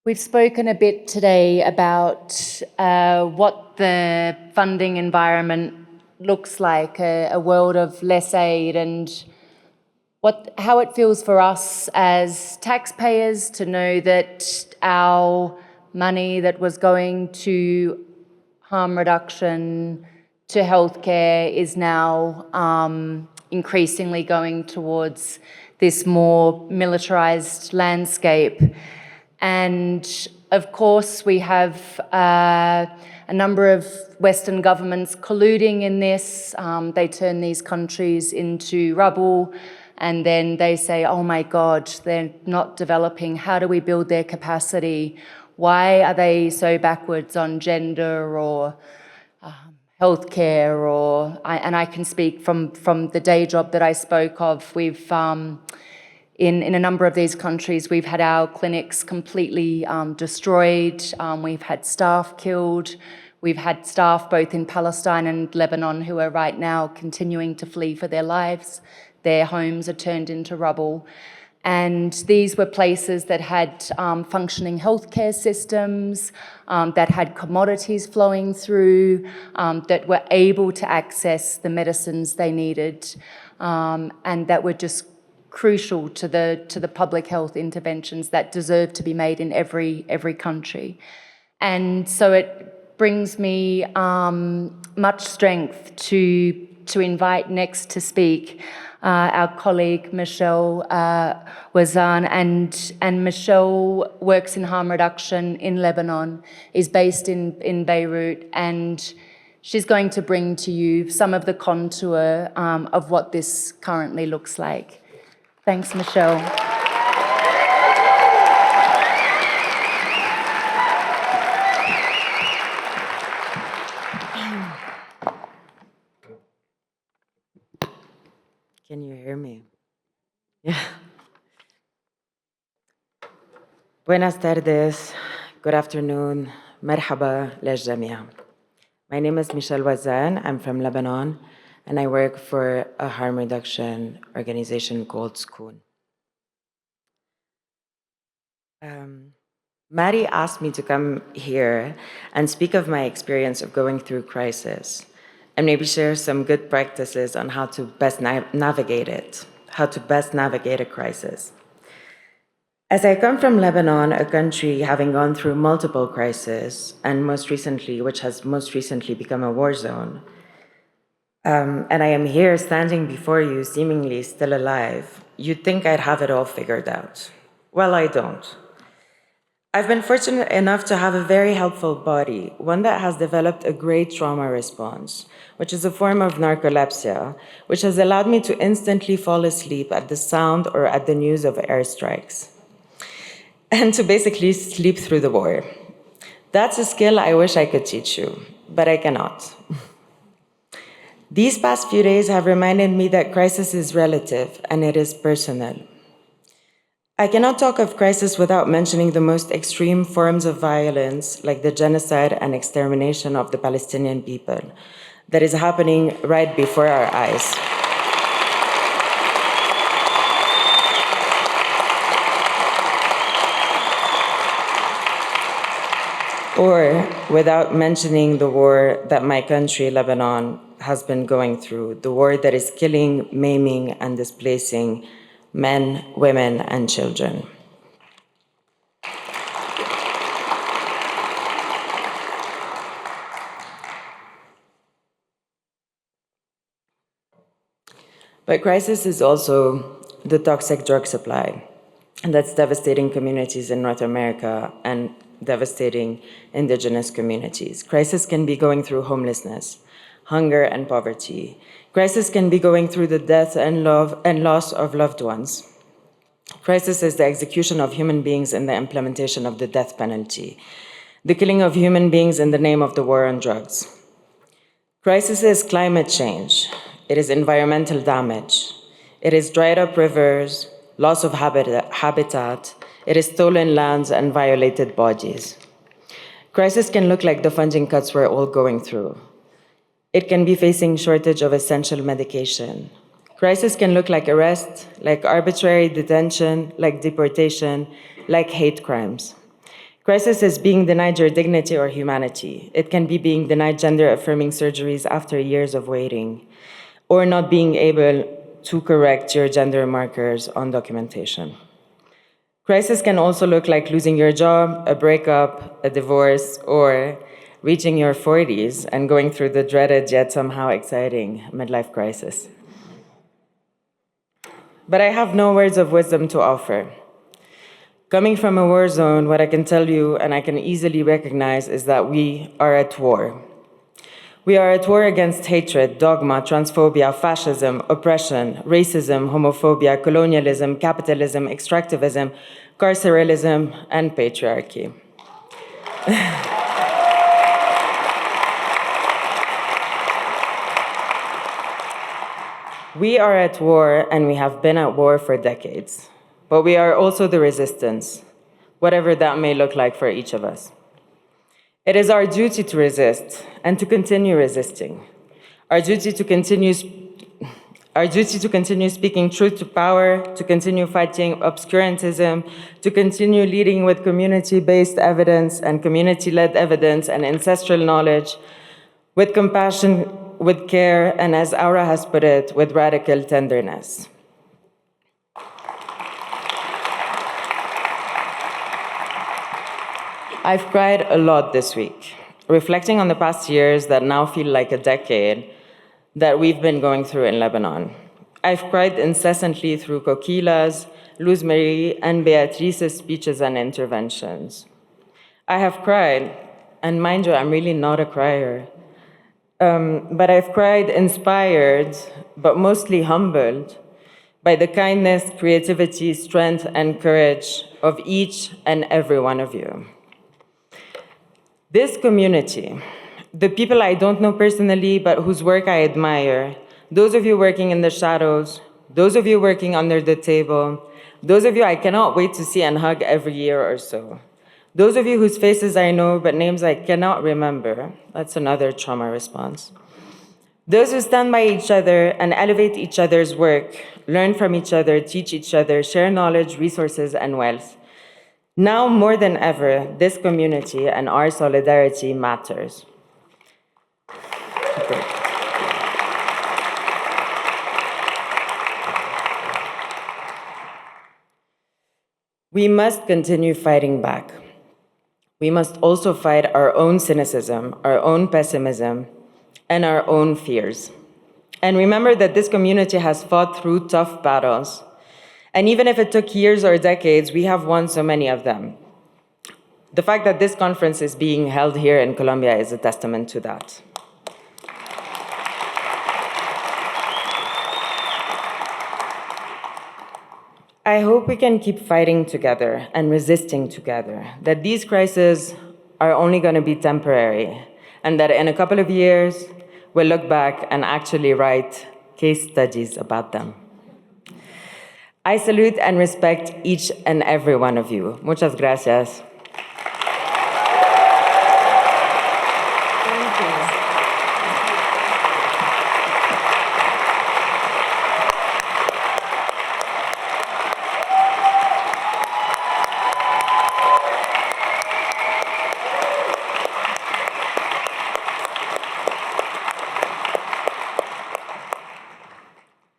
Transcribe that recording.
We've spoken a bit today about what the funding environment looks like, a world of less aid, and how it feels for us as taxpayers to know that our money that was going to harm reduction, to healthcare, is now increasingly going towards this more militarized landscape. And of course, we have a number of Western governments colluding in this. They turn these countries into rubble, and then they say, oh my God, they're not developing. How do we build their capacity? Why are they so backwards on gender or healthcare? And I can speak from the day job that I spoke of. We've in a number of these countries, we've had our clinics completely destroyed. We've had staff killed. We've had staff both in Palestine and Lebanon who are right now continuing to flee for their lives. Their homes are turned into rubble. And these were places that had functioning healthcare systems, that had commodities flowing through, that were able to access the medicines they needed, and that were just crucial to the public health interventions that deserve to be made in every country. And so it brings me much strength to invite next to speak our colleague Michelle Wazan, and Michelle works in harm reduction in Lebanon, is based in Beirut, and she's going to bring to you some of the contour of what this currently looks like. Thanks, Michelle. Can you hear me? Yeah. Buenas tardes, good afternoon, مرحبا للجميع. My name is Michelle Wazan. I'm from Lebanon, and I work for a harm reduction organization called SCOON. Maddie asked me to come here and speak of my experience of going through crisis, and maybe share some good practices on how to best navigate it, how to best navigate a crisis. As I come from Lebanon, a country having gone through multiple crises, and which has most recently become a war zone, and I am here standing before you, seemingly still alive, you'd think I'd have it all figured out. Well, I don't. I've been fortunate enough to have a very helpful body, one that has developed a great trauma response, which is a form of narcolepsy, which has allowed me to instantly fall asleep at the sound or at the news of airstrikes, and to basically sleep through the war. That's a skill I wish I could teach you, but I cannot. These past few days have reminded me that crisis is relative and it is personal. I cannot talk of crisis without mentioning the most extreme forms of violence, like the genocide and extermination of the Palestinian people, that is happening right before our eyes. Or without mentioning the war that my country, Lebanon, has been going through, the war that is killing, maiming, and displacing men, women, and children. But crisis is also the toxic drug supply, and that's devastating communities in North America and devastating indigenous communities. Crisis can be going through homelessness, hunger, and poverty. Crisis can be going through the death and loss of loved ones. Crisis is the execution of human beings in the implementation of the death penalty, the killing of human beings in the name of the war on drugs. Crisis is climate change. It is environmental damage. It is dried up rivers, loss of habitat. It is stolen lands and violated bodies. Crisis can look like the funding cuts we're all going through. It can be facing shortage of essential medication. Crisis can look like arrest, like arbitrary detention, like deportation, like hate crimes. Crisis is being denied your dignity or humanity. It can be being denied gender-affirming surgeries after years of waiting, or not being able to correct your gender markers on documentation. Crisis can also look like losing your job, a breakup, a divorce, or reaching your 40s and going through the dreaded yet somehow exciting midlife crisis. But I have no words of wisdom to offer. Coming from a war zone, what I can tell you and I can easily recognize is that we are at war. We are at war against hatred, dogma, transphobia, fascism, oppression, racism, homophobia, colonialism, capitalism, extractivism, carceralism, and patriarchy. We are at war, and we have been at war for decades. But we are also the resistance, whatever that may look like for each of us. It is our duty to resist and to continue resisting. Our duty to continue speaking truth to power, to continue fighting obscurantism, to continue leading with community-based evidence and community-led evidence and ancestral knowledge, with compassion, with care, and as Aura has put it, with radical tenderness. I've cried a lot this week, reflecting on the past years that now feel like a decade that we've been going through in Lebanon. I've cried incessantly through Coquila's, Luz Marie, and Beatrice's speeches and interventions. I have cried, and mind you, I'm really not a crier, but I've cried inspired, but mostly humbled, by the kindness, creativity, strength, and courage of each and every one of you. This community, the people I don't know personally, but whose work I admire, those of you working in the shadows, those of you working under the table, those of you I cannot wait to see and hug every year or so, those of you whose faces I know but names I cannot remember, that's another trauma response, those who stand by each other and elevate each other's work, learn from each other, teach each other, share knowledge, resources, and wealth. Now more than ever, this community and our solidarity matters. Okay. We must continue fighting back. We must also fight our own cynicism, our own pessimism, and our own fears. And remember that this community has fought through tough battles. And even if it took years or decades, we have won so many of them. The fact that this conference is being held here in Colombia is a testament to that. I hope we can keep fighting together and resisting together, that these crises are only going to be temporary, and that in a couple of years, we'll look back and actually write case studies about them. I salute and respect each and every one of you. Muchas gracias.